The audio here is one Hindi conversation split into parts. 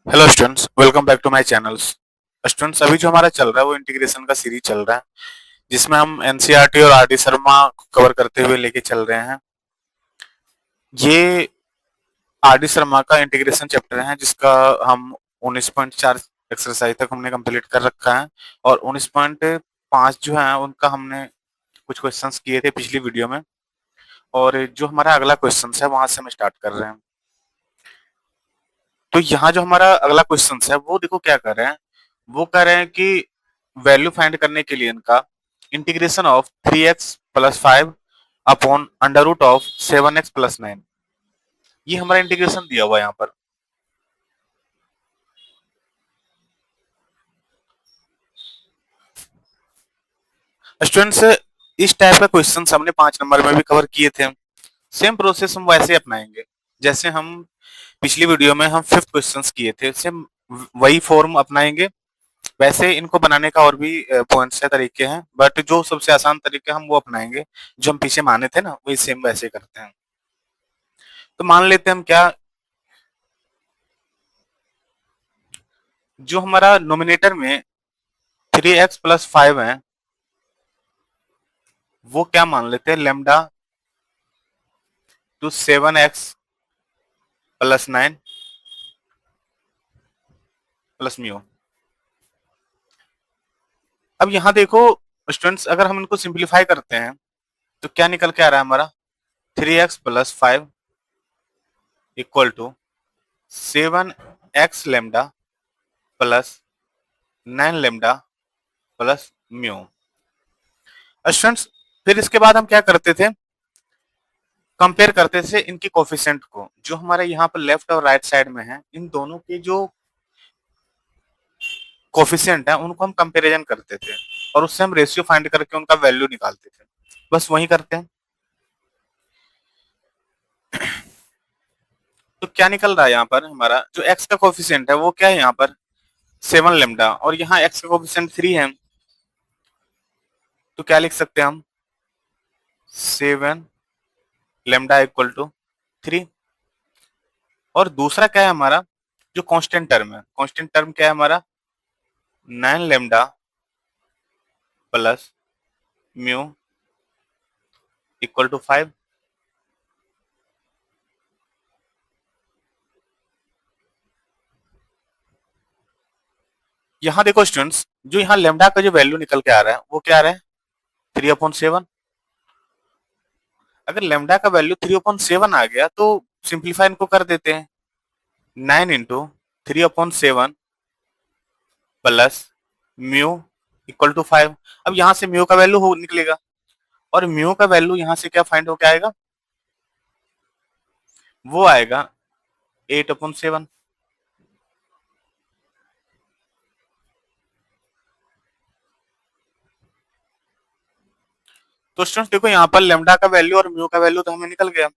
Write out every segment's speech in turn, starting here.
Hello students, welcome back to my channels. Students, अभी जो हमारा चल रहा है वो इंटीग्रेशन का सीरीज चल रहा है, जिसमें हम एनसीईआरटी और आर डी शर्मा को कवर करते हुए लेके चल रहे हैं। ये आर डी शर्मा का इंटीग्रेशन चैप्टर है, जिसका हम 19.4 एक्सरसाइज तक हमने कंप्लीट कर रखा है, और 19.5 जो है उनका हमने कुछ क्वेश्चंस किए थे पिछली वीडियो में। और जो हमारा अगला क्वेश्चन है वहां से हम स्टार्ट कर रहे हैं। तो यहाँ जो हमारा अगला क्वेश्चन है वो देखो क्या कर रहे हैं। वो कह रहे हैं कि वैल्यू फाइंड करने के लिए इनका integration of 3x+5 upon under root of 7x+9, ये हमारा इंटीग्रेशन दिया हुआ है यहाँ पर। स्टूडेंट्स, इस टाइप का क्वेश्चन हमने 5 नंबर में भी कवर किए थे। सेम प्रोसेस हम वैसे अपनाएंगे जैसे हम पिछली वीडियो में हम 5th क्वेश्चंस किए थे, सेम वही फॉर्म अपनाएंगे। वैसे इनको बनाने का और भी पॉइंट्स है, तरीके हैं, बट जो सबसे आसान तरीके हम वो अपनाएंगे। जो हम पीछे माने थे ना वही सेम वैसे करते हैं। तो मान लेते हैं हम क्या, जो हमारा नोमिनेटर में 3x+5 है वो क्या मान लेते हैं, lambda two 7x+9 plus mu. अब यहाँ देखो स्टूडेंट्स, अगर हम इनको सिंप्लीफाई करते हैं तो क्या निकल के आ रहा है हमारा, 3x+5 equal to 7x lambda plus 9 lambda plus mu. Students, फिर इसके बाद हम क्या करते थे, कंपेयर करते थे इनकी कोफिशिएंट को, जो हमारे यहाँ पर लेफ्ट और राइट साइड में है, इन दोनों के जो कोफिशिएंट है उनको हम कंपैरिजन करते थे, और उससे हम रेशियो फाइंड करके उनका वैल्यू निकालते थे। बस वही करते हैं। तो क्या निकल रहा है यहाँ पर, हमारा जो x का कोफिशिएंट है वो क्या है यहाँ पर, 7 लेमडा, और यहाँ x का कोफिशिएंट 3 है। तो क्या लिख सकते हैं हम, 7 लेमडा इक्वल टू 3। और दूसरा क्या है हमारा, जो कांस्टेंट टर्म है, कांस्टेंट टर्म क्या है हमारा, 9 lambda plus mu equal to 5। यहाँ देखो स्टूडेंट्स, जो यहाँ लेमडा का जो वैल्यू निकल के आ रहा है वो क्या आ रहा है, 3/7। अगर लेमडा का वैल्यू 3/7 आ गया तो सिंप्लीफाई इनको कर देते हैं, 9 × 3/7 प्लस म्यू इक्वल टू 5। अब यहाँ से म्यू का वैल्यू हो निकलेगा, और म्यू का वैल्यू यहाँ से क्या फाइंड होके आएगा, वो आएगा 8/7। तो स्टूडेंट्स देखो, यहाँ पर लेमडा का वैल्यू और म्यू का वैल्यू तो हमें निकल गया।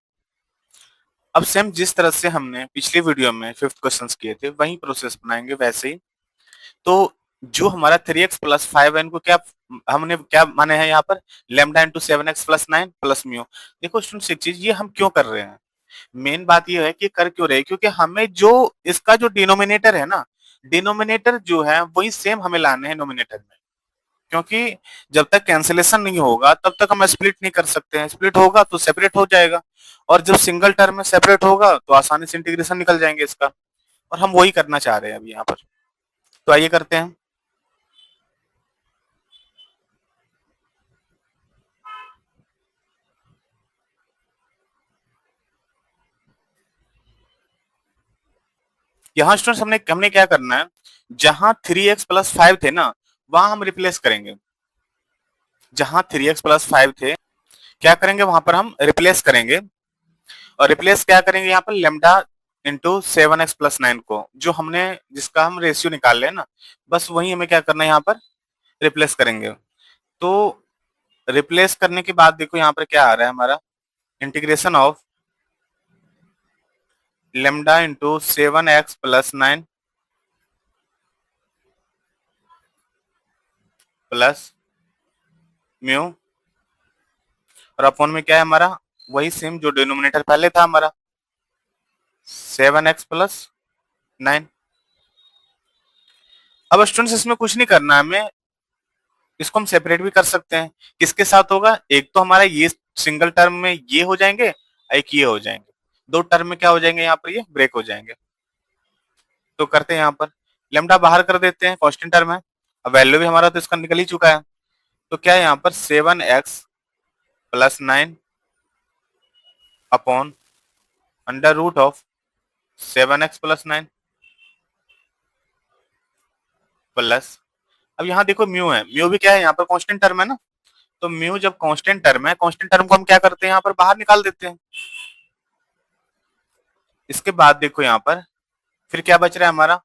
अब सेम जिस तरह से हमने पिछली वीडियो में 5th क्वेश्चंस किए थे वही प्रोसेस बनाएंगे वैसे ही। तो जो हमारा 3x+5 है, इनको क्या हमने क्या माने हैं यहाँ पर, lambda into 7x+9 plus mu. देखो स्टूडेंट्स, एक चीज, ये हम क्यों कर रहे हैं, मेन बात ये है कि कर क्यों रहे हैं, क्योंकि हमें जो इसका जो डिनोमिनेटर है ना, डिनोमिनेटर जो है वही सेम हमें लाने हैं नोमिनेटर में। क्योंकि जब तक कैंसिलेशन नहीं होगा तब तक हम स्प्लिट नहीं कर सकते हैं, स्प्लिट होगा तो सेपरेट हो जाएगा, और जब सिंगल टर्म में सेपरेट होगा तो आसानी से इंटीग्रेशन निकल जाएंगे इसका, और हम वही करना चाह रहे हैं अभी यहाँ पर। तो आइए करते हैं। यहाँ स्टूडेंट्स, हमने हमने क्या करना है, जहां 3x+5 थे ना वहां हम रिप्लेस करेंगे। जहां 3x+5 थे क्या करेंगे, वहां पर हम रिप्लेस करेंगे। और रिप्लेस क्या करेंगे यहाँ पर, लेमडा इंटू 7x+9 को, जो हमने जिसका हम रेशियो निकाल लें ना, बस वही हमें क्या करना है, यहाँ पर रिप्लेस करेंगे। तो रिप्लेस करने के बाद देखो यहाँ पर क्या आ रहा है हमारा, integration of lambda into 7x+9 plus mu, और अपॉन में क्या है हमारा, वही सेम जो डिनोमिनेटर पहले था हमारा, 7x+9। अब स्टूडेंट्स इसमें कुछ नहीं करना है हमें, इसको हम सेपरेट भी कर सकते हैं। किसके साथ होगा, एक तो हमारा ये सिंगल टर्म में ये हो जाएंगे, एक ये हो जाएंगे, दो टर्म में क्या हो जाएंगे, यहाँ पर ये ब्रेक हो जाएंगे। तो करते हैं यहाँ पर लेमडा बाहर कर देते हैं, कांस्टेंट टर्म है। अब वैल्यू भी हमारा तो इसका निकल ही चुका है। तो क्या है यहाँ पर 7x+9 upon under root of 7x+9 plus, अब यहाँ देखो म्यू है, म्यू भी क्या है यहाँ पर कांस्टेंट टर्म है ना। तो म्यू जब कांस्टेंट टर्म है, कांस्टेंट टर्म को हम क्या करते हैं यहाँ पर बाहर निकाल देते हैं। इसके बाद देखो यहाँ पर फिर क्या बच रहा है हमारा,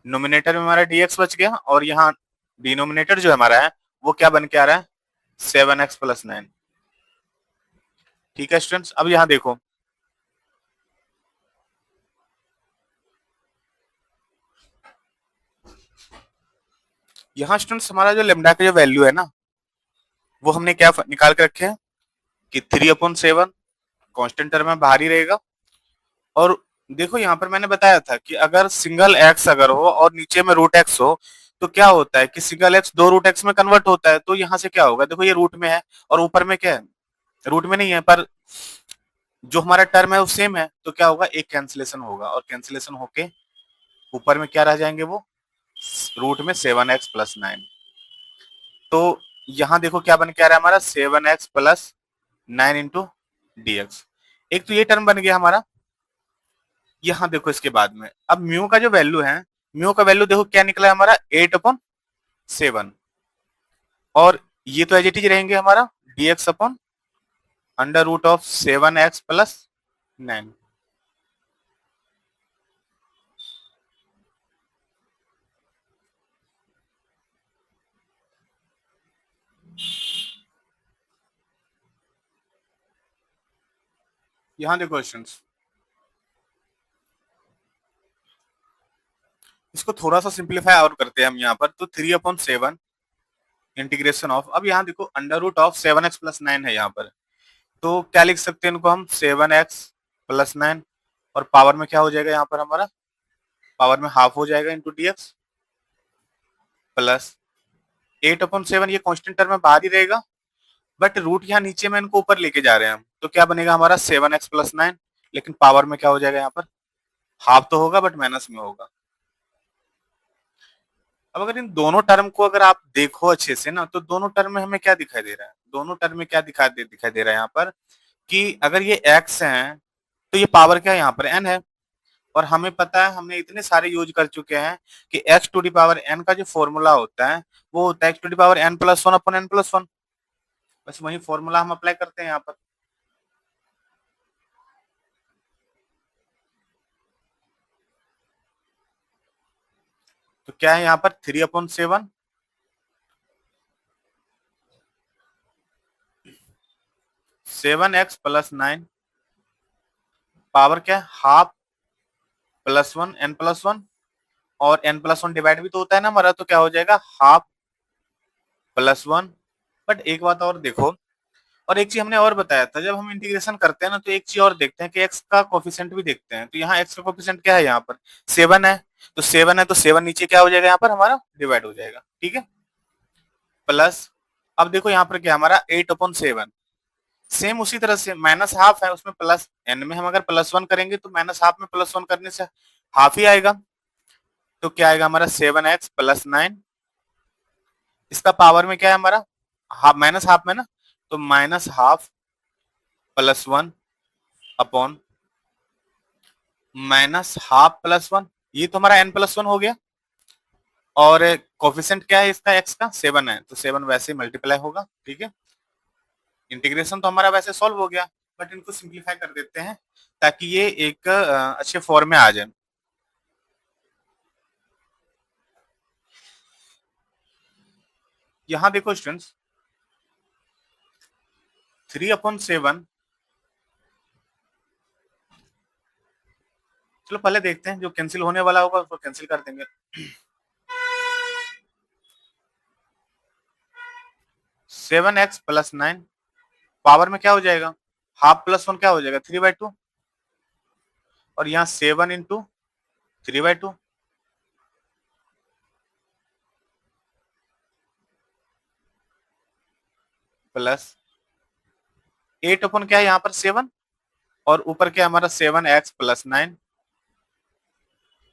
नोमिनेटर में हमारा dx बच गया, और यहाँ डिनोमिनेटर जो हमारा है वो क्या बन के आ रहा है, 7x+9। ठीक है स्टूडेंट्स, अब यहाँ देखो यहाँ स्टूडेंट्स हमारा जो लेमडा का जो वैल्यू है ना, वो हमने क्या निकाल के रखे हैं कि 3/7 कांस्टेंट टर्म में बाहर ही रहेगा। और देखो यहाँ पर मैंने बताया था कि अगर सिंगल एक्स अगर हो और नीचे में रूट एक्स हो, तो क्या होता है कि सिंगल एक्स दो रूट एक्स में कन्वर्ट होता है। तो यहाँ से क्या होगा, देखो ये रूट में है और ऊपर में क्या है, रूट में नहीं है, पर जो हमारा टर्म है वो सेम है। तो क्या होगा, एक कैंसिलेशन होगा, और कैंसिलेशन होके ऊपर में क्या रह जाएंगे, वो रूट में 7x+9। तो यहाँ देखो क्या बन के आ रहा है हमारा, 7x+9 इंटू dx। एक तो ये टर्म बन गया हमारा। यहाँ देखो इसके बाद में अब म्यू का जो वैल्यू है, म्यू का वैल्यू देखो क्या निकला है हमारा, 8/7। और ये तो एज इट इज रहेंगे हमारा dx upon under root of 7x+9। यहाँ देखो क्वेश्चंस, इसको थोड़ा सा सिंप्लीफाई और करते हैं हम यहाँ पर। तो 3/7 इंटीग्रेशन ऑफ, अब यहाँ देखो अंडर रूट ऑफ 7x+9 है यहाँ पर। तो क्या लिख सकते हैं इनको हम, 7x+9, और पावर में क्या हो जाएगा यहाँ पर हमारा, पावर में हाफ हो जाएगा इंटू dx, प्लस 8/7, ये कांस्टेंट टर्म में बाहर ही रहेगा, बट रूट यहाँ नीचे में इनको ऊपर लेके जा रहे हैं हम। तो क्या बनेगा हमारा 7x+9, लेकिन पावर में क्या हो जाएगा यहाँ पर, हाफ तो होगा बट माइनस में होगा। अब अगर इन दोनों टर्म को अगर आप देखो अच्छे से ना, तो दोनों टर्म में हमें क्या दिखाई दे रहा है, दोनों टर्म में क्या दिखाई दे रहा है यहाँ पर, कि अगर ये x है तो ये पावर क्या है यहाँ पर n है। और हमें पता है, हमने इतने सारे यूज कर चुके हैं कि x⁴n का जो फॉर्मूला होता है वो होता है x⁴n+1 अपॉन n+1। बस वही फॉर्मूला हम अप्लाई करते हैं यहाँ पर। तो क्या है यहाँ पर 3/7, 7x+9, पावर क्या है, हाफ +1 n+1, और n+1 डिवाइड भी तो होता है ना हमारा, तो क्या हो जाएगा हाफ +1। बट एक बात और देखो, और एक चीज हमने और बताया था, जब हम इंटीग्रेशन करते हैं ना, तो एक चीज और देखते हैं कि x का कोफिशिएंट भी देखते हैं। तो यहाँ x का कोफिशिएंट क्या है यहाँ पर, 7 है। तो 7 है तो 7 नीचे क्या हो जाएगा यहाँ पर हमारा, डिवाइड हो जाएगा। ठीक है, प्लस, अब देखो यहाँ पर क्या हमारा 8/7, सेम उसी तरह से माइनस हाफ है, उसमें प्लस n में हम अगर +1 करेंगे तो माइनस हाफ में +1 करने से हाफ ही आएगा। तो क्या आएगा हमारा 7x+9, इसका पावर में क्या है हमारा, हाफ माइनस हाफ में ना, तो minus half +1 upon minus half +1, ये तो हमारा n+1 हो गया। और कोफिशिएंट क्या है इसका, x का 7 है, तो 7 वैसे मल्टीप्लाई होगा। ठीक है, इंटीग्रेशन तो हमारा वैसे सॉल्व हो गया, बट इनको सिंप्लीफाई कर देते हैं ताकि ये एक अच्छे फॉर्म में आ जाए। यहाँ देखो स्टूडेंट्स, 3/7, चलो पहले देखते हैं, जो कैंसिल होने वाला होगा उसको कैंसिल कर देंगे। 7x+9, पावर में क्या हो जाएगा, हाफ +1 क्या हो जाएगा 3/2, और यहाँ 7 इंटू 3/2, प्लस 8 अपन क्या है यहाँ पर 7 और ऊपर क्या हमारा 7x प्लस 9।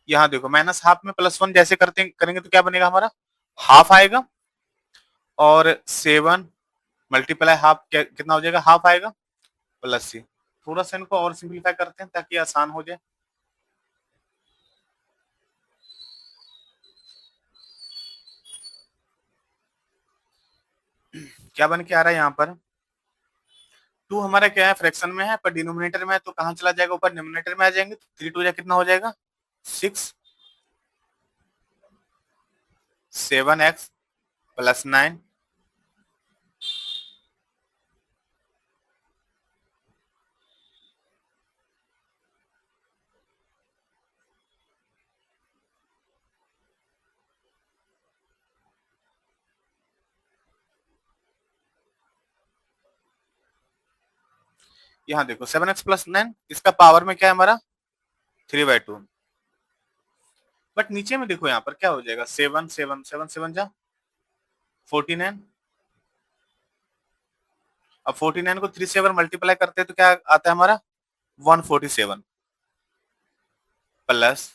यहाँ देखो माइनस हाफ में प्लस 1 जैसे करते करेंगे तो क्या बनेगा हमारा हाफ आएगा और 7 मल्टीप्लाई हाफ कितना हो जाएगा हाफ आएगा प्लस सी। थोड़ा सा इनको और सिंप्लीफाई करते हैं ताकि आसान हो जाए। क्या बन के आ रहा है यहाँ पर 2 हमारा क्या है फ्रैक्शन में है पर डिनोमिनेटर में है तो कहाँ चला जाएगा ऊपर डिनोमिनेटर में आ जाएंगे तो 3 2 कितना हो जाएगा 6 7x प्लस 9। यहाँ देखो 7x प्लस 9 इसका पावर में क्या है हमारा 3/2। बट नीचे में देखो यहाँ पर क्या हो जाएगा 7 7 7 7 जा 49। अब 49 को 3 से अगर मल्टीप्लाई करते हैं तो क्या आता है हमारा 147 प्लस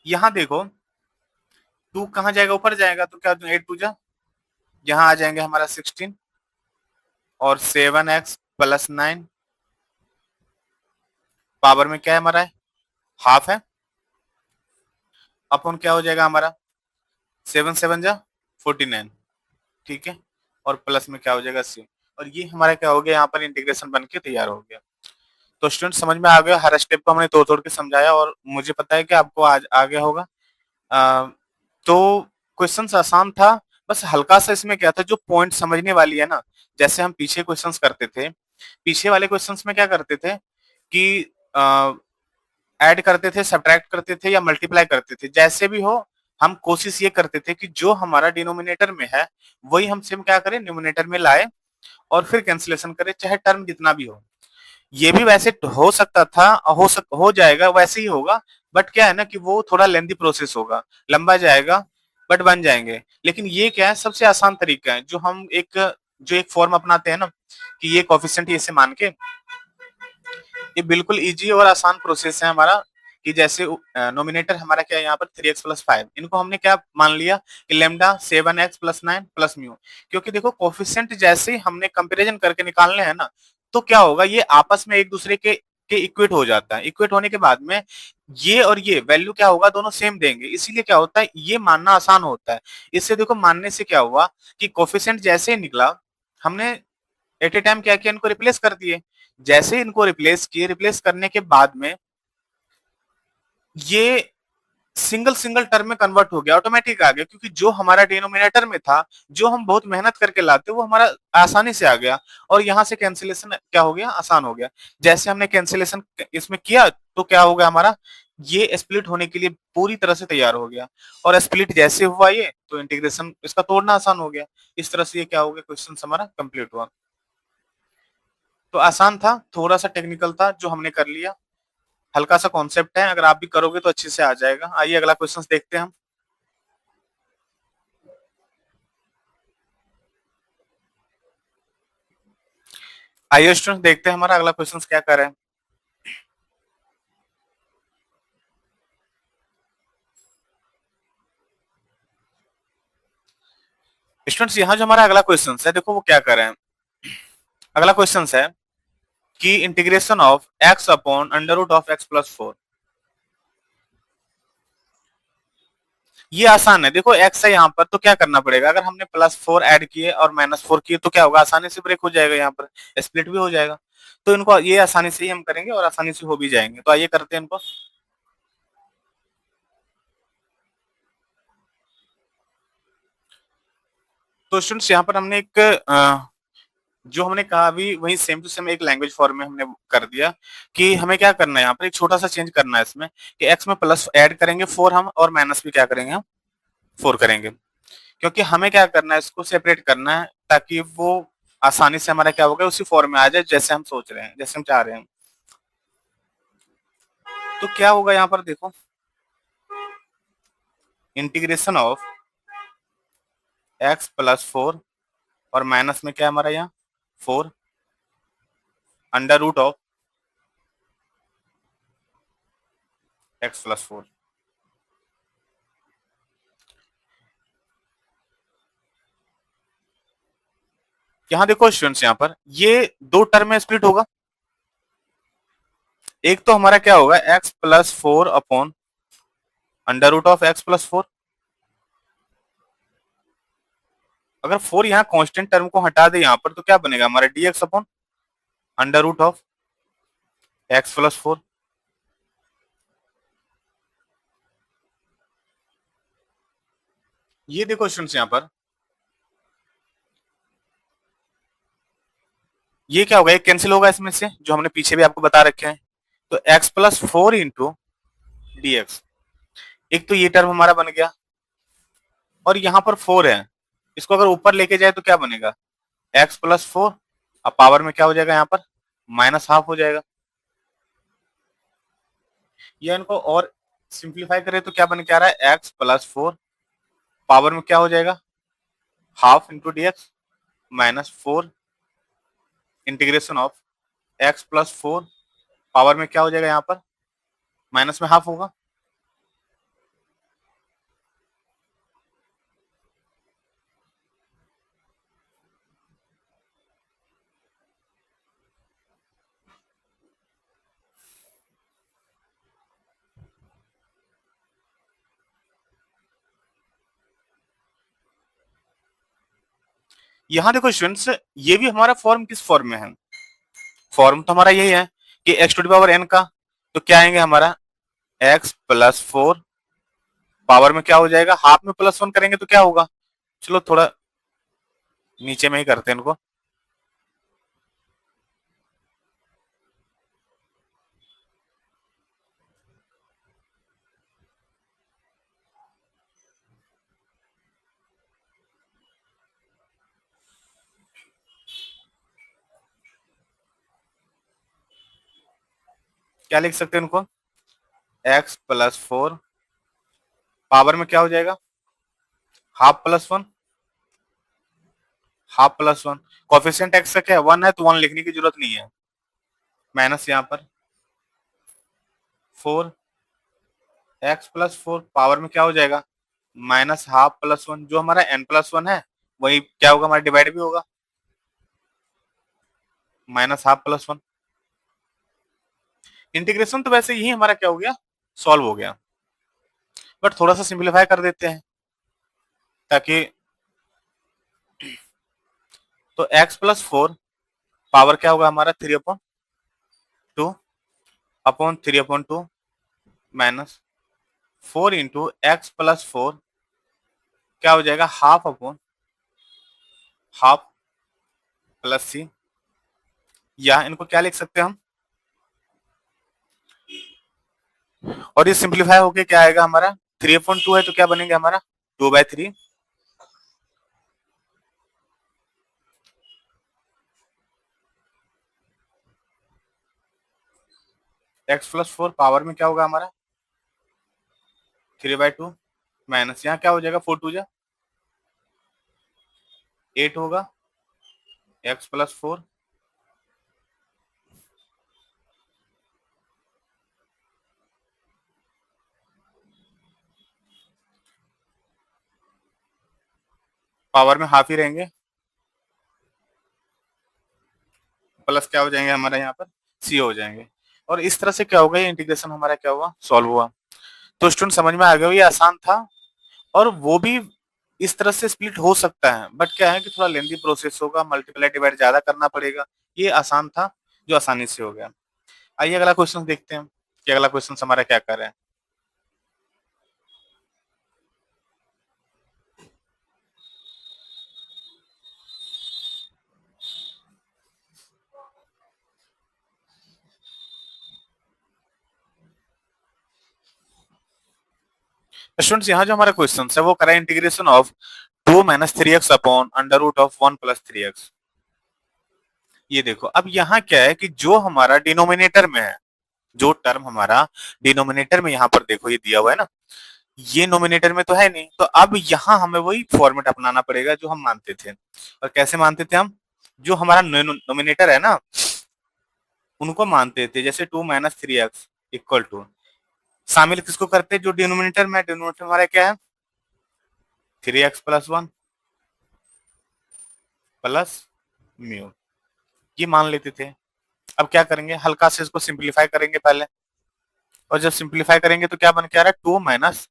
यहाँ देखो 2 कहाँ जाएगा ऊपर जाएगा तो क्या 8 2 जा यहाँ आ जाएंगे हमारा 16 और 7x प्लस 9 पावर में क्या है हमारा हाफ है अपन क्या हो जाएगा हमारा 7 7 जा 49। ठीक है और प्लस में क्या हो जाएगा सी। और ये हमारा क्या हो गया यहाँ पर इंटीग्रेशन बन के तैयार हो गया। तो स्टूडेंट समझ में आ गया हर स्टेप को हमने तोड़ तोड़ के समझाया और मुझे पता है कि आपको आज आ गया होगा। तो क्वेश्चन आसान था बस हल्का सा इसमें क्या था जो पॉइंट समझने वाली है ना जैसे हम पीछे क्वेश्चंस करते थे पीछे वाले क्वेश्चंस में क्या करते थे कि ऐड करते थे सब्ट्रैक्ट करते थे या मल्टीप्लाई करते थे जैसे भी हो हम कोशिश ये करते थे कि जो हमारा डिनोमिनेटर में है वही हम सेम क्या करें न्यूमिनेटर में लाए और फिर कैंसिलेशन करें चाहे टर्म जितना भी हो। ये भी वैसे हो सकता था हो जाएगा वैसे ही होगा बट क्या है ना कि वो थोड़ा लेंथी प्रोसेस होगा लंबा जाएगा बट बन जाएंगे। लेकिन ये क्या है सबसे आसान तरीका है जो एक फॉर्म अपनाते हैं ना कि ये कोफिशिएंट ऐसे मान के ये बिल्कुल इजी और आसान प्रोसेस है हमारा कि जैसे नोमिनेटर हमारा क्या है यहाँ पर 3x प्लस 5 इनको हमने क्या मान लिया कि lambda 7x plus 9 plus mu. क्योंकि देखो कोफिशिएंट जैसे ही हमने कंपैरिजन करके निकालने हैं ना तो क्या होगा ये आपस में एक दूसरे के इक्वेट हो जाता है। इक्वेट होने के बाद में ये और ये वैल्यू क्या होगा दोनों सेम देंगे इसीलिए क्या होता है ये मानना आसान होता है। इससे देखो मानने से क्या हुआ कि कोफिशिएंट जैसे ही निकला हमने एट ए टाइम क्या किया इनको रिप्लेस कर दिए। जैसे इनको रिप्लेस किए रिप्लेस करने के बाद में ये सिंगल सिंगल टर्म में कन्वर्ट हो गया ऑटोमेटिक आ गया क्योंकि जो हमारा डिनोमिनेटर में था जो हम बहुत मेहनत करके लाते वो हमारा आसानी से आ गया और यहाँ से कैंसिलेशन क्या हो गया आसान हो गया। जैसे हमने कैंसिलेशन इसमें किया तो क्या हो गया हमारा ये स्प्लिट होने के लिए पूरी तरह से तैयार हो गया और स्प्लिट जैसे हुआ ये तो इंटीग्रेशन इसका तोड़ना आसान हो गया। इस तरह से ये क्या हो गया क्वेश्चन हमारा कंप्लीट हुआ। तो आसान था थोड़ा सा टेक्निकल था जो हमने कर लिया हल्का सा कॉन्सेप्ट है अगर आप भी करोगे तो अच्छे से आ जाएगा। आइए अगला क्वेश्चन देखते हैं हम। आइए स्टूडेंट देखते हैं हमारा अगला क्वेश्चन क्या कर रहे हैं। स्टूडेंट्स यहाँ जो हमारा अगला क्वेश्चन है देखो वो क्या कर रहे हैं। अगला क्वेश्चन है कि integration of x upon under root of x plus 4। ये आसान है देखो x है यहाँ पर तो क्या करना पड़ेगा अगर हमने +4 ऐड किए और -4 किए तो क्या होगा आसानी से ब्रेक हो जाएगा यहाँ पर स्प्लिट भी हो जाएगा। तो इनको ये आसानी से ही हम करेंगे और आसानी से हो भी जाएंगे। तो आइए करते हैं इनको। तो स्टूडेंट्स यहाँ पर हमने जो हमने कहा अभी वही सेम टू सेम एक लैंग्वेज फॉर्म में हमने कर दिया कि हमें क्या करना है यहाँ पर एक छोटा सा चेंज करना है इसमें कि x में प्लस ऐड करेंगे 4 हम और माइनस भी क्या करेंगे हम 4 करेंगे। क्योंकि हमें क्या करना है इसको सेपरेट करना है ताकि वो आसानी से हमारा क्या होगा उसी फॉर्म में आ जाए जैसे हम सोच रहे हैं जैसे हम चाह रहे हैं। तो क्या होगा यहाँ पर देखो इंटीग्रेशन ऑफ x प्लस 4 और माइनस में क्या हमारा यहाँ 4 under root of x plus 4। यहां देखो स्टूडेंट्स, यहां पर ये दो टर्म में स्प्लिट होगा। एक तो हमारा क्या होगा, x plus 4 upon under root of x plus 4। अगर 4 यहाँ कांस्टेंट टर्म को हटा दे यहां पर, तो क्या बनेगा हमारा dx upon under root of x plus 4। ये देखो स्टूडेंट्स, यहां पर ये क्या होगा, एक कैंसिल होगा इसमें से, जो हमने पीछे भी आपको बता रखे हैं। तो x plus 4 into D x, एक तो ये टर्म हमारा बन गया, और यहां पर 4 है, इसको अगर ऊपर लेके जाए तो क्या बनेगा, x प्लस 4। अब पावर में क्या हो जाएगा यहाँ पर, माइनस हाफ हो जाएगा। या इनको और सिंप्लीफाई करें तो क्या बन के आ रहा है, x प्लस 4 पावर में क्या हो जाएगा, half into D x minus 4 integration of x plus 4 power में क्या हो जाएगा, यहाँ पर माइनस में हाफ होगा। यहां देखो स्टूडेंट्स, ये भी हमारा फॉर्म किस फॉर्म में है, फॉर्म तो हमारा यही है कि x to the power n का, तो क्या आएंगे हमारा x प्लस 4 पावर में क्या हो जाएगा, हाफ में प्लस 1 करेंगे तो क्या होगा, चलो थोड़ा नीचे में ही करते हैं इनको। क्या लिख सकते हैं इनको, x प्लस 4 पावर में क्या हो जाएगा, half plus 1, half plus 1, coefficient x का क्या है 1 है, तो 1 लिखने की जरूरत नहीं है, माइनस यहाँ पर 4 x प्लस 4 पावर में क्या हो जाएगा, माइनस हाफ प्लस 1, जो हमारा n प्लस 1 है वही क्या होगा, हमारा डिवाइड भी होगा, माइनस हाफ प्लस 1। इंटीग्रेशन तो वैसे यही हमारा क्या हो गया, सॉल्व हो गया, बट थोड़ा सा सिंप्लीफाई कर देते हैं ताकि, तो x प्लस 4 पावर क्या होगा हमारा 3 upon 2 upon 3 upon 2 minus 4 into x plus 4 क्या हो जाएगा, हाफ अपॉन हाफ प्लस सी, या इनको क्या लिख सकते हैं हम, और ये सिंप्लीफाई होके क्या आएगा हमारा 3 अपॉन 2 है, तो क्या बनेगा हमारा 2/3 एक्स प्लस 4 पावर में क्या होगा हमारा 3/2 माइनस यहाँ क्या हो जाएगा 4 2 जा 8 होगा एक्स प्लस 4 पावर में हाफ ही रहेंगे, प्लस क्या हो जाएंगे हमारा यहाँ पर सी हो जाएंगे, और इस तरह से क्या होगा, ये इंटीग्रेशन हमारा क्या हुआ, सॉल्व हुआ। तो स्टूडेंट समझ में आ गया, ये आसान था, और वो भी इस तरह से स्प्लिट हो सकता है, बट क्या है कि थोड़ा लेंथी प्रोसेस होगा, मल्टीप्लाई डिवाइड ज्यादा करना पड़ेगा। ये आसान था, जो आसानी से हो गया। आइए अगला क्वेश्चन देखते हैं कि अगला क्वेश्चन हमारा क्या कर रहा है। स्टूडेंट्स यहाँ जो हमारा क्वेश्चन है वो करा integration of 2 minus 3x upon under root of 1 plus 3x। ये देखो, अब यहाँ क्या है कि जो हमारा डिनोमिनेटर में है, जो टर्म हमारा डिनोमिनेटर में यहाँ पर देखो ये दिया हुआ है ना, ये नोमिनेटर में तो है नहीं, तो अब यहाँ हमें वही फॉर्मेट अपनाना पड़ेगा जो हम मानते थे। और कैसे मानते थे हम, जो हमारा नोमिनेटर है ना, उनको मानते थे, जैसे 2 माइनस 3x इक्वल टू, शामिल किसको करते, जो डिनोमिनेटर में, डिनोमिनेटर हमारा क्या है 3x प्लस 1 प्लस म्यू, ये मान लेते थे। अब क्या करेंगे, हल्का से इसको सिंप्लीफाई करेंगे पहले, और जब सिंप्लीफाई करेंगे तो क्या बन के आ रहा है 2 minus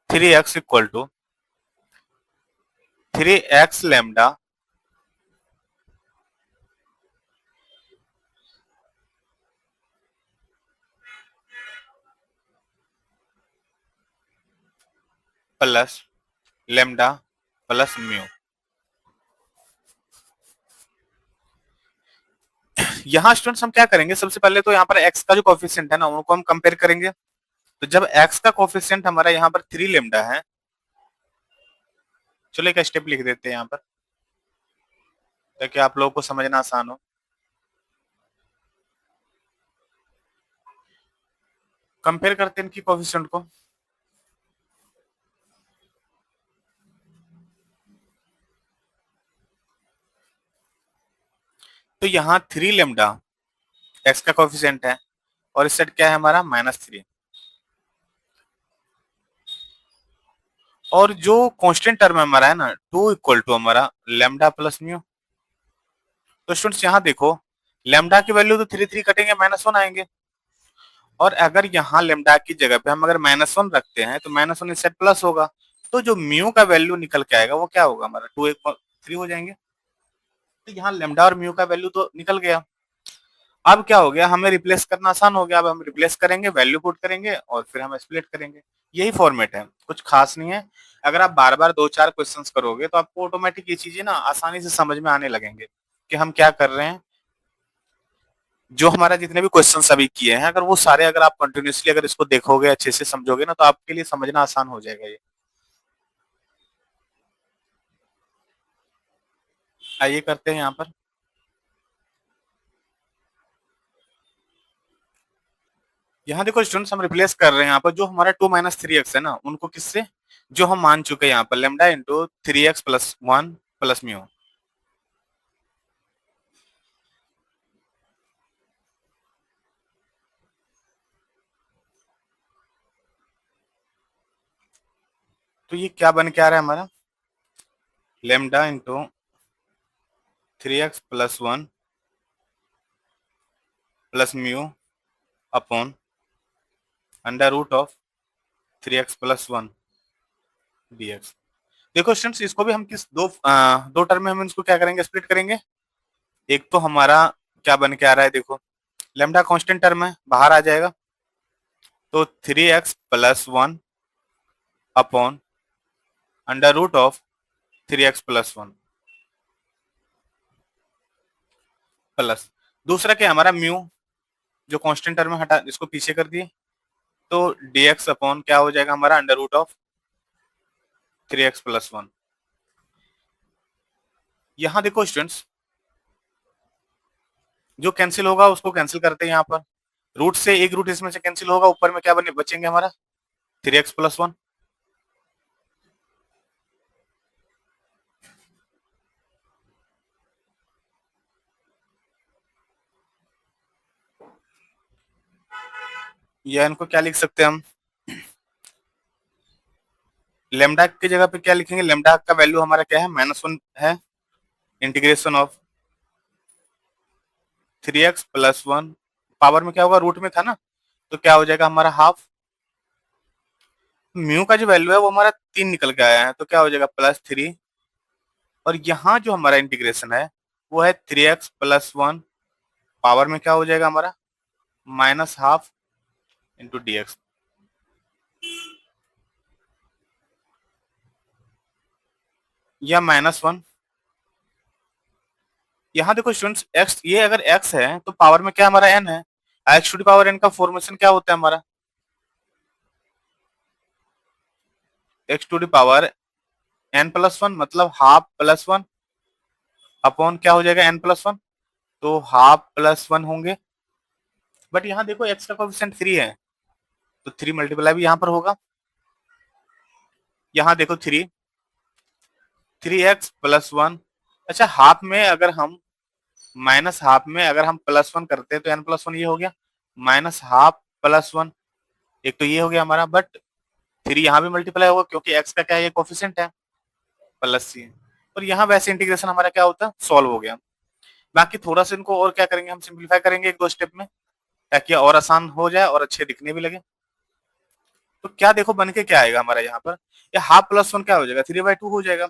3x equal to 3x lambda plus lambda plus mu. यहाँ स्टूडेंट्स हम क्या करेंगे, सबसे पहले तो यहाँ पर x का जो कोफिशिएंट है ना, उनको हम कंपेयर करेंगे। तो जब x का कोफिशिएंट हमारा यहाँ पर 3 लैम्डा है, चलो एक स्टेप लिख देते हैं यहाँ पर ताकि आप लोगों को समझना आसान हो। कंपेयर करते हैं इनकी कोफिशिएंट को। तो यहाँ 3 लैम्डा x का कोफिशिएंट है, और इस साइड क्या है हमारा -3, और जो कांस्टेंट टर्म हमारा है ना 2 इक्वल टू हमारा लैम्डा प्लस म्यू। तो स्टूडेंट्स यहाँ देखो, लैम्डा की वैल्यू तो 3 कटेंगे, -1 आएंगे, और अगर यहाँ लैम्डा की जगह पे हम अगर -1 रखते हैं तो -1 इस साइड प्लस होगा, तो जो म्यू का वैल्यू निकल के आएगा वो क्या होगा हमारा 2 3 हो जाएंगे। तो यहाँ लैम्डा और म्यू का वैल्यू तो निकल गया। अब क्या हो गया, हमें रिप्लेस करना आसान हो गया। अब हम रिप्लेस करेंगे, वैल्यू पुट करेंगे और फिर हम स्प्लिट करेंगे। यही फॉर्मेट है, कुछ खास नहीं है। अगर आप बार बार 2-4 क्वेश्चंस करोगे तो आपको ऑटोमेटिक ये चीजें ना आसानी से समझ में आने लगेंगे कि हम क्या कर रहे हैं। जो हमारा जितने भी क्वेश्चंस अभी किए हैं, अगर वो सारे अगर आप कंटिन्यूसली अगर इसको देखोगे, अच्छे से समझोगे ना, तो आपके लिए समझना आसान हो जाएगा ये। आइए करते हैं यहाँ पर। यहाँ देखो स्टूडेंट्स, हम रिप्लेस कर रहे हैं यहाँ पर जो हमारा 2 माइनस 3x है ना, उनको किससे, जो हम मान चुके हैं यहाँ पर lambda into 3x plus 1 plus mu. तो ये क्या बन के आ रहा है हमारा, lambda into 3x plus 1 plus mu upon under root of 3x plus 1 dx। देखो स्टूडेंट्स, इसको भी हम किस दो टर्म में हम इसको क्या करेंगे, स्प्लिट करेंगे। एक तो हमारा क्या बन के आ रहा है, देखो लेमडा कांस्टेंट टर्म है, बाहर आ जाएगा, तो 3x plus 1 upon under root of 3x plus 1 plus दूसरा क्या हमारा म्यू, जो कांस्टेंट टर्म है हटा, इसको पीछे कर दिए, तो dx अपॉन क्या हो जाएगा हमारा under root of 3x plus 1। यहाँ देखो स्टूडेंट्स, जो कैंसिल होगा उसको कैंसिल करते हैं यहाँ पर, रूट से एक रूट इसमें से कैंसिल होगा, ऊपर में क्या बने बचेंगे हमारा 3x प्लस 1। या इनको क्या लिख सकते हैं हम, लेमडा की जगह पे क्या लिखेंगे, लेमडा का वैल्यू हमारा क्या है -1 है, integration of 3x plus 1, power में क्या होगा, रूट में था ना, तो क्या हो जाएगा हमारा हाफ। म्यू का जो वैल्यू है वो हमारा 3 निकल के आया है, तो क्या हो जाएगा +3, और यहाँ जो हमारा इंटीग्रेशन है वो है 3x प्लस 1, पावर में क्या हो जाएगा हमारा -हाफ इंटू dx। या -1, यहाँ देखो स्टूडेंट्स, x ये अगर x है तो पावर में क्या हमारा n है, x to the power n का फॉर्मेशन क्या होता है हमारा, x to the power n plus 1, मतलब हाफ प्लस 1 अपॉन क्या हो जाएगा n प्लस 1, तो हाफ प्लस 1 होंगे। बट यहाँ देखो x का कोएफिशिएंट 3 है, तो 3 मल्टीप्लाई भी यहाँ पर होगा। यहाँ देखो 3 3x प्लस 1, अच्छा हाफ में अगर हम माइनस हाफ में अगर हम +1 करते हैं तो n+1 ये हो गया, माइनस हाफ +1 एक तो ये हो गया हमारा, बट 3 यहाँ भी मल्टीप्लाई होगा क्योंकि x का क्या है, ये कोफिशिएंट है +c, और यहाँ वैसे इंटीग्रेशन हमारा क्या होता है, सॉल्व हो गया। बाकी थोड़ा सा इनको और क्या करेंगे, हम सिंप्लीफाई करेंगे 1-2 स्टेप में, ताकि और आसान हो जाए और अच्छे दिखने भी लगे। तो क्या देखो बन के क्या आएगा हमारा यहाँ पर, ये हाफ +1 क्या हो जाएगा, 3/2 हो जाएगा।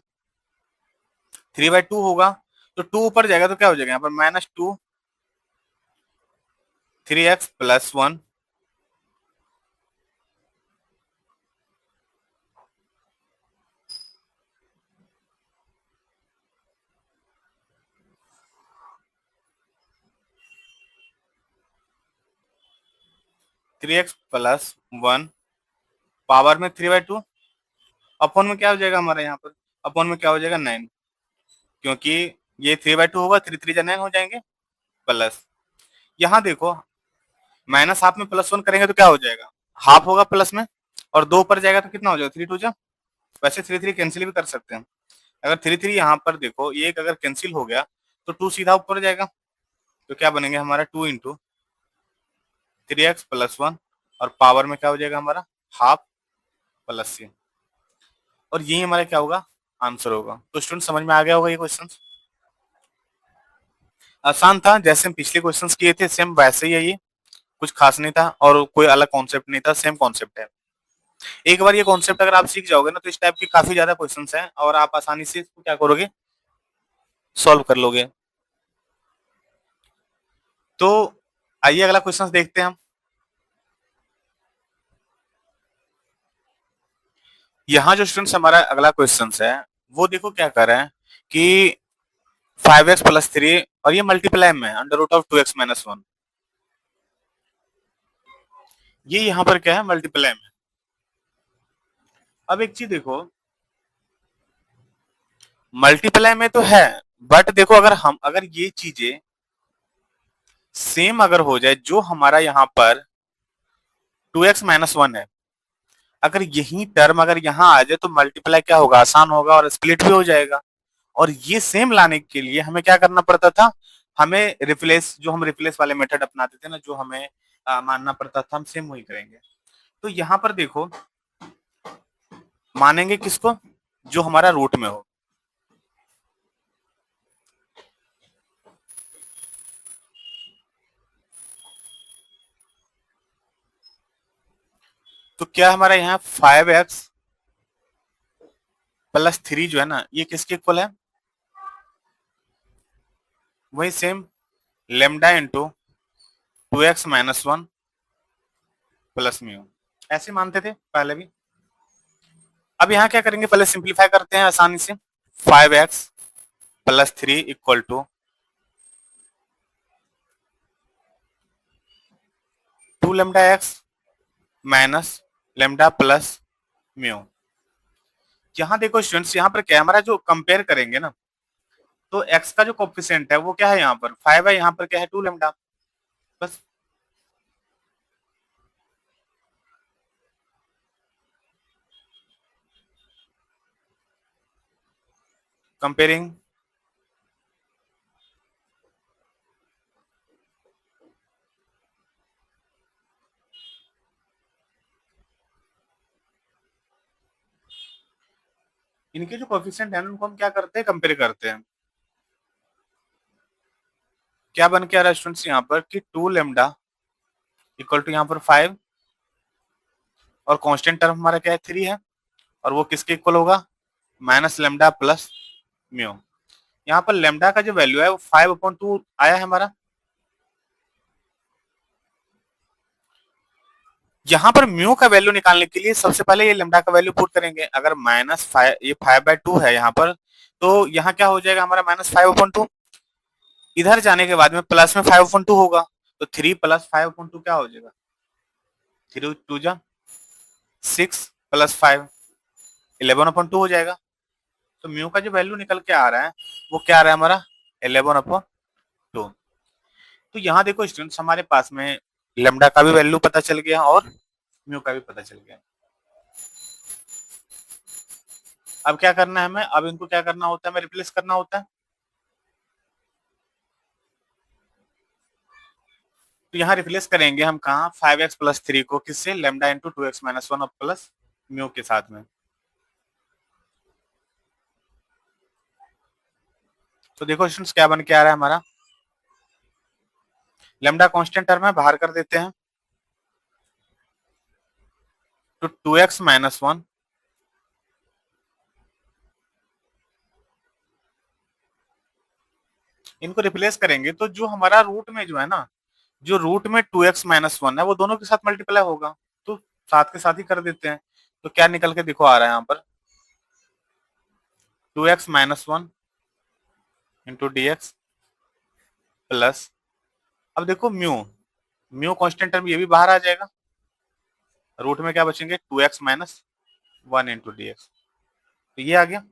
3/2 होगा तो 2 ऊपर जाएगा तो क्या हो जाएगा यहाँ पर, -2 3x + 1 3x + 1 पावर में 3/2 अपॉन में क्या हो जाएगा हमारा यहाँ पर, अपॉन में क्या हो जाएगा 9, क्योंकि ये 3/2 होगा, 3 3 9 हो जाएंगे, प्लस यहाँ देखो माइनस हाफ में +1 करेंगे तो क्या हो जाएगा, हाफ होगा प्लस में, और 2 ऊपर जाएगा तो कितना हो जाएगा, 3 2 जा, वैसे 3 3 कैंसिल भी कर सकते हैं। अगर 3 3 यहाँ पर देखो ये एक अगर कैंसिल हो गया तो 2 सीधा ऊपर जाएगा, तो क्या बनेंगे हमारा 2 इंटू 3x + 1 और पावर में क्या हो जाएगा हमारा हाफ +c, और यही हमारा क्या होगा, आंसर होगा। तो स्टूडेंट समझ में आ गया होगा ये क्वेश्चन, आसान था, जैसे हम पिछले क्वेश्चंस किए थे सेम वैसे ही है ये, कुछ खास नहीं था और कोई अलग कॉन्सेप्ट नहीं था, सेम कॉन्सेप्ट है। एक बार ये कॉन्सेप्ट अगर आप सीख जाओगे ना तो इस टाइप की काफी ज्यादा क्वेश्चंस हैं और आप आसानी से इसको क्या करोगे, सॉल्व कर लोगे। तो आइए अगला क्वेश्चन देखते हैं हम। यहाँ जो स्टूडेंट्स हमारा अगला क्वेश्चन है वो देखो क्या कर रहे हैं कि 5x + 3 और ये मल्टीप्लाई में √2x - 1, ये यहाँ पर क्या है, मल्टीप्लाई में। अब एक चीज देखो, मल्टीप्लाई में तो है, बट देखो अगर ये चीजें सेम अगर हो जाए, जो हमारा यहाँ पर 2x - 1 है, अगर यही टर्म अगर यहाँ आ जाए तो मल्टीप्लाई क्या होगा, आसान होगा और स्प्लिट भी हो जाएगा। और ये सेम लाने के लिए हमें क्या करना पड़ता था, हमें रिप्लेस, जो हम रिप्लेस वाले मेथड अपनाते थे ना, जो हमें मानना पड़ता था, हम सेम वही करेंगे। तो यहाँ पर देखो मानेंगे किसको, जो हमारा रूट में हो। तो क्या हमारा यहाँ 5x + 3 जो है ना, ये किसके इक्वल है, वही same lambda into 2x - 1 plus mu, ऐसे मानते थे पहले भी। अब यहाँ क्या करेंगे, पहले सिंप्लीफाई करते हैं आसानी से। 5x + 3 equal to 2 lambda x minus lambda plus mu. यहाँ देखो स्टूडेंट्स, यहाँ पर क्या हमारा जो कंपेयर करेंगे ना, तो x का जो कोफिशिएंट है वो क्या है, यहाँ पर 5 है, यहाँ पर क्या है 2 लेमडा, बस कंपेयरिंग। इनके जो कोफिशिएंट है उनको हम क्या करते हैं, कंपेयर करते हैं। क्या बन के आ रहा है स्टूडेंट्स यहाँ पर कि 2 लेमडा इक्वल टू यहाँ पर 5, और कांस्टेंट टर्म हमारा क्या है 3 है, और वो किसके इक्वल होगा, माइनस लेमडा प्लस म्यू। यहाँ पर लेमडा का जो वैल्यू है वो 5/2 आया है हमारा। यहाँ पर म्यू का वैल्यू निकालने के लिए सबसे पहले ये लेमडा का वैल्यू पुट करेंगे। अगर -5, ये 5/2 है यहाँ पर, तो यहाँ क्या हो जाएगा हमारा -5/2, इधर जाने के बाद में प्लस में 5/2 होगा, तो 3 + 5/2 क्या हो जाएगा, 3 2 जा 6 + 5 11/2 हो जाएगा। तो म्यू का जो वैल्यू निकल के आ रहा है वो क्या आ रहा है हमारा 11/2। तो यहाँ देखो स्टूडेंट्स, हमारे पास में लेमडा का भी वैल्यू पता चल गया और म्यू का भी पता चल गया। अब क्या करना है हमें, अब इनको क्या करना होता है, हमें रिप्लेस करना होता है। तो यहाँ रिप्लेस करेंगे हम कहा 5x प्लस 3 को किससे, lambda into 2x minus 1 plus mu के साथ में। तो देखो स्टूडेंट्स क्या बन के आ रहा है हमारा, लेमडा कांस्टेंट टर्म है, बाहर कर देते हैं, तो 2x माइनस 1 इनको रिप्लेस करेंगे तो जो हमारा रूट में जो है ना, जो रूट में 2x माइनस 1 है वो दोनों के साथ मल्टीप्लाई होगा, तो साथ के साथ ही कर देते हैं। तो क्या निकल के देखो आ रहा है यहाँ पर 2x minus 1 into D x plus, अब देखो म्यू, म्यू कांस्टेंट टर्म ये भी बाहर आ जाएगा, रूट में क्या बचेंगे 2x minus 1 into D x, तो ये आ गया।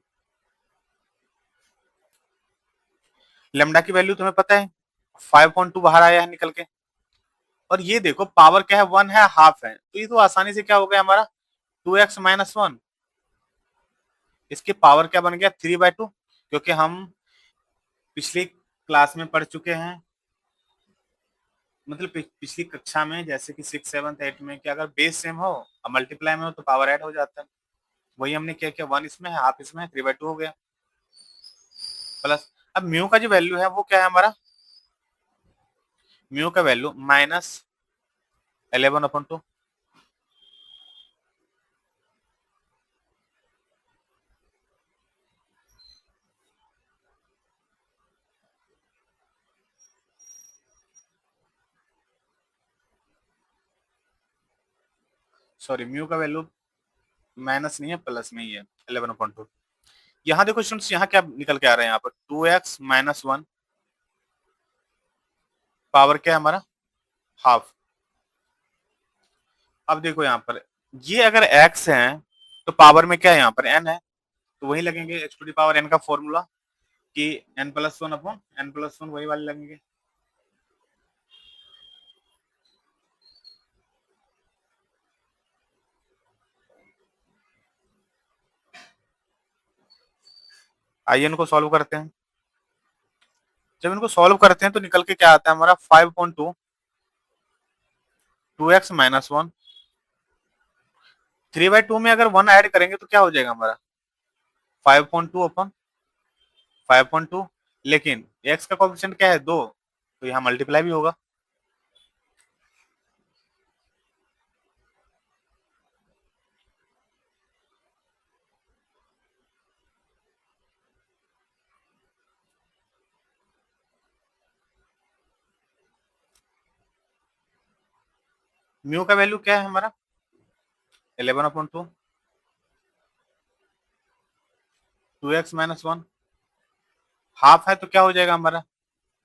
लेमडा की वैल्यू तुम्हें पता है 5.2 बाहर आया है निकल के, और ये देखो पावर क्या है 1 है, हाफ है, तो ये तो आसानी से क्या हो गया हमारा 2x माइनस 1, इसकी पावर क्या बन गया 3/2, क्योंकि हम पिछली क्लास में पढ़ चुके हैं, मतलब पिछली कक्षा में जैसे कि 6, 7, 8 में कि अगर बेस सेम हो और मल्टीप्लाई में हो तो पावर ऐड हो जाता है, वही हमने क्या किया 1 इसमें है, हाफ इसमें है, 3/2 हो गया प्लस। अब म्यू का जो वैल्यू है वो क्या है हमारा, म्यू का वैल्यू माइनस 11/2, सॉरी म्यू का वैल्यू माइनस नहीं है प्लस में ही है 11/2। यहाँ देखो स्टूडेंट्स यहाँ क्या निकल के आ रहा है यहाँ पर 2x माइनस 1 पावर क्या है हमारा हाफ। अब देखो यहाँ पर ये अगर x है तो पावर में क्या है यहाँ पर n है, तो वही लगेंगे x to the power n का फॉर्मूला कि n प्लस 1 अपॉन n प्लस 1 वही वाले लगेंगे। आइए इनको सॉल्व करते हैं, जब इनको सॉल्व करते हैं तो निकल के क्या आता है हमारा 5.2 2x माइनस 1 3/2 में अगर 1 ऐड करेंगे तो क्या हो जाएगा हमारा 5.2 अपॉन 5.2, लेकिन x का कोएफिशिएंट क्या है 2, तो यहाँ मल्टीप्लाई भी होगा। म्यू का वैल्यू क्या है हमारा 11/2 2x माइनस 1 हाफ है तो क्या हो जाएगा हमारा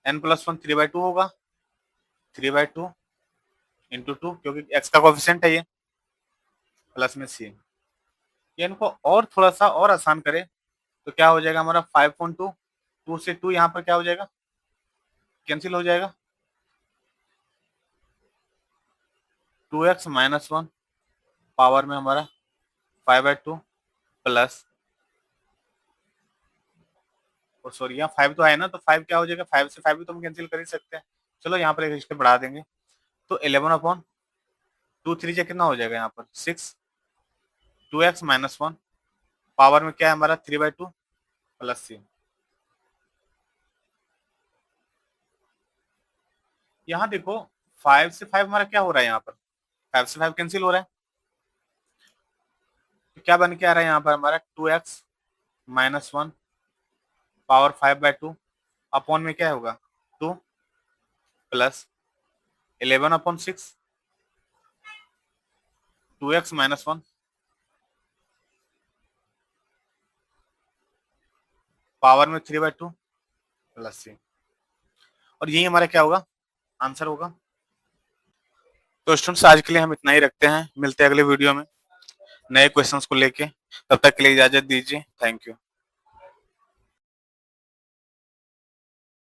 n प्लस 1 3/2 होगा, 3/2 इंटू 2 क्योंकि x का कोएफिशिएंट है ये, प्लस में c। ये इनको और थोड़ा सा और आसान करें तो क्या हो जाएगा हमारा 5.2 2 से 2 यहाँ पर क्या हो जाएगा कैंसिल हो जाएगा, 2x माइनस 1 पावर में हमारा 5/2 प्लस, और सॉरी यहाँ 5 तो आया ना, तो 5 क्या हो जाएगा 5 से 5 भी तो हम कैंसिल कर ही सकते हैं, चलो यहाँ पर एक स्टेप बढ़ा देंगे, तो 11/2 3 से कितना हो जाएगा यहाँ पर 6 2x माइनस 1 पावर में क्या है हमारा 3/2 प्लस c। यहाँ देखो 5 से 5 हमारा क्या हो रहा है यहाँ पर 5 से 5 कैंसिल हो रहा है, तो क्या बन के आ रहा है यहाँ पर हमारा 2x माइनस 1 पावर 5/2 अपॉन में क्या होगा 2 प्लस 11/6 2x माइनस 1 पावर में 3/2 प्लस c, और यही हमारा क्या होगा आंसर होगा। तो स्टूडेंट्स आज के लिए हम इतना ही रखते हैं, मिलते हैं अगले वीडियो में नए क्वेश्चंस को लेके, तब तक के लिए इजाजत दीजिए, थैंक यू।